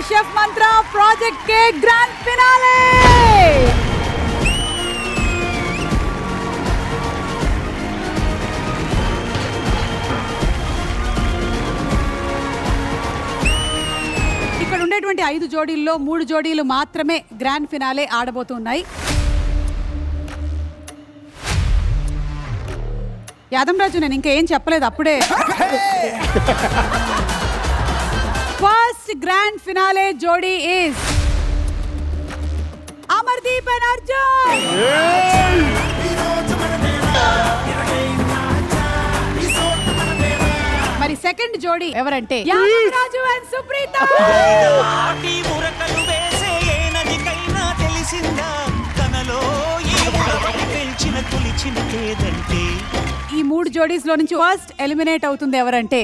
Chef Mantra Project K Grand Finale. ఇక్కడ ఉండేటువంటి 5 జోడీల్లో 3 జోడీలు మాత్రమే గ్రాండ్ ఫినాలే ఆడబోతున్నాయి. యాదమరాజు నేను ఇంకా ఏం చెప్పలేదు అప్పుడే. ఫస్ట్ గ్రాండ్ ఫినాలే జోడీ ఇస్ అమర్దీప్ అండ్ అర్జున్. మరి సెకండ్ జోడీ ఎవరంటే యాదమరాజు అండ్ సుప్రీత. ఈ 3 జోడీస్ లో నుంచి ఫస్ట్ ఎలిమినేట్ అవుతుంది ఎవరంటే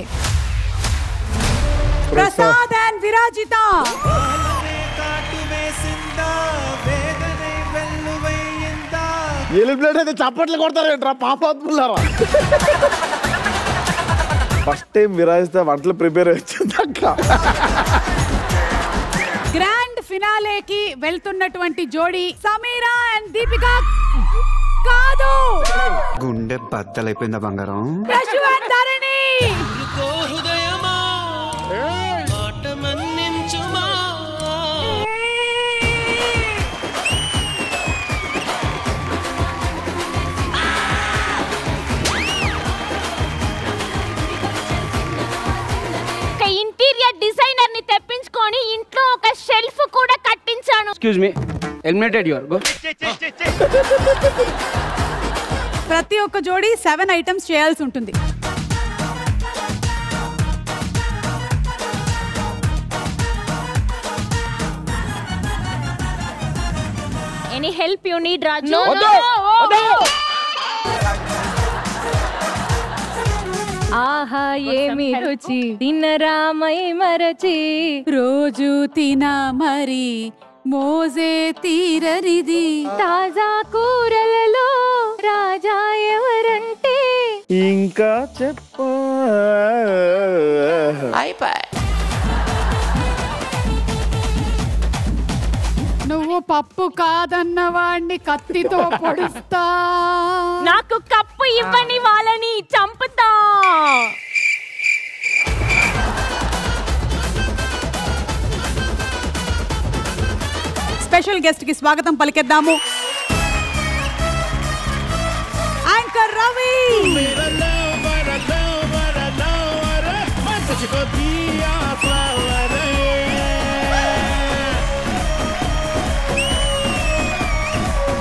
ప్రసాద్ అండ్ విరాజిత. ఎలిమినేట్ అయితే చప్పట్లు కొడతారేంట్రా పాపాత్ములారా. ఫస్ట్ టైం విరాజిత వంటలు ప్రిపేర్ వచ్చింది అక్క. గ్రాండ్ ఫినాలేకి వెళ్తున్నటువంటి జోడీ సమీరా అండ్ దీపిక కాదు. గుండె బద్దలైపోయిందా బంగారం. Yashu and Dharani. Interior designer ని తెప్పించుకొని ఇంట్లో ఒక షెల్ఫ్ కూడా కట్టించాను. Excuse me, eliminated your go. ప్రతి ఒక్క జోడీ 7 ఐటమ్స్ చేయాల్సి ఉంటుంది. Any help you need Raju? ఆహా ఏమి రుచి తినరామై మరచి రోజు తిన మరి మోజే తీరనిది. తాజా కూరలలో రాజా ఎవరంటే ఇంకా చెప్పు. నువ్వు పప్పు కాదన్న వాడిని కత్తితో పొడుస్తా. నాకు కప్పు ఇవ్వని వాళ్ళని చంపుతా. స్పెషల్ గెస్ట్ కి స్వాగతం పలికేద్దాము. యాంకర్ రవి,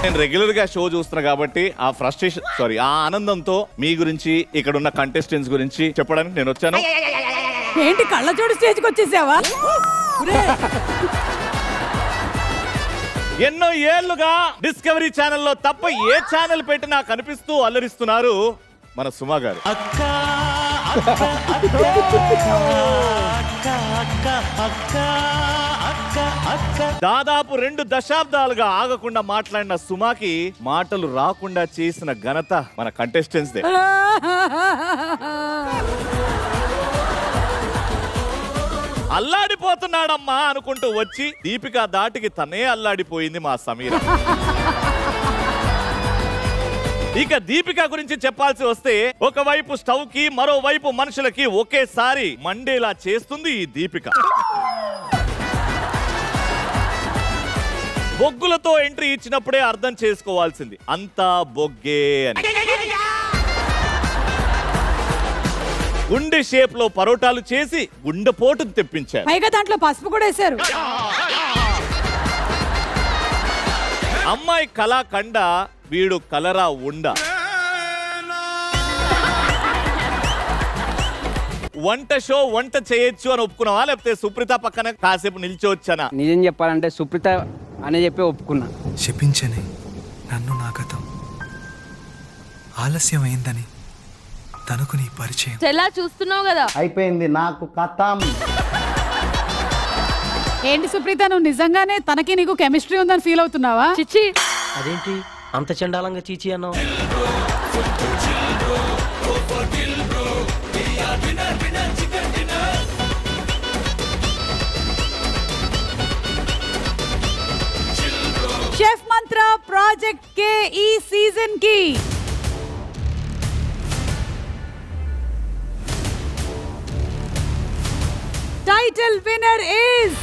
నేను రెగ్యులర్ గా షో చూస్తున్నా కాబట్టి ఆ ఫ్రస్ట్రేషన్ ఆ ఆనందంతో మీ గురించి ఇక్కడ ఉన్న కంటెస్టెంట్స్ గురించి చెప్పడానికి నేను వచ్చాను. ఏంటి కళ్ళజోడు స్టేజ్కి వచ్చేసావా? ఎన్నో ఏళ్లుగా డిస్కవరీ ఛానల్లో తప్ప ఏ ఛానల్ పెట్టినా కనిపిస్తూ అల్లరిస్తున్నారు మన సుమా గారు. దాదాపు 2 దశాబ్దాలుగా ఆగకుండా మాట్లాడిన సుమాకి మాటలు రాకుండా చేసిన ఘనత మన కంటెస్టెంట్స్ దే. అల్లాడిపోతున్నాడమ్మా అనుకుంటూ వచ్చి దీపిక దాటికి తనే అల్లాడిపోయింది మా సమీర. ఇక దీపిక గురించి చెప్పాల్సి వస్తే ఒకవైపు స్టవ్ కి మరోవైపు మనుషులకి ఒకేసారి మండేలా చేస్తుంది ఈ దీపిక. బొగ్గులతో ఎంట్రీ ఇచ్చినప్పుడే అర్థం చేసుకోవాల్సింది అంతా బొగ్గే అని. గుండె షేప్ లో పరోటాలు చేసి గుండెపోటు తెప్పించారు. పైగా దాంట్లో పసుపు కూడా వేశారు. అమ్మాయి కళాఖండ, వీడు కలరా ఉండ. వంట షో వంట చేయొచ్చు అని ఒప్పుకున్నావా, లేకపోతే సుప్రీత పక్కన కాసేపు నిల్చోవచ్చనా? నిజం చెప్పాలంటే సుప్రీత అనే చెప్పి ఒప్పుకున్నా. శపించని నన్ను నా గతం ఆలస్యమైందని తనకు నీ పరిచయం. ఎలా చూస్తున్నావు కదా, అయిపోయింది నాకు కథం. ఏంటి సుప్రీత, నువ్వు నిజంగానే తనకి నీకు కెమిస్ట్రీ ఉందని ఫీల్ అవుతున్నావా? చిచ్చి అదేంటి అంత చండాలంగా చీచి అన్నావు? ప్రాజెక్ట్ కే ఈ సీజన్ కి టైటిల్ విన్నర్ ఇస్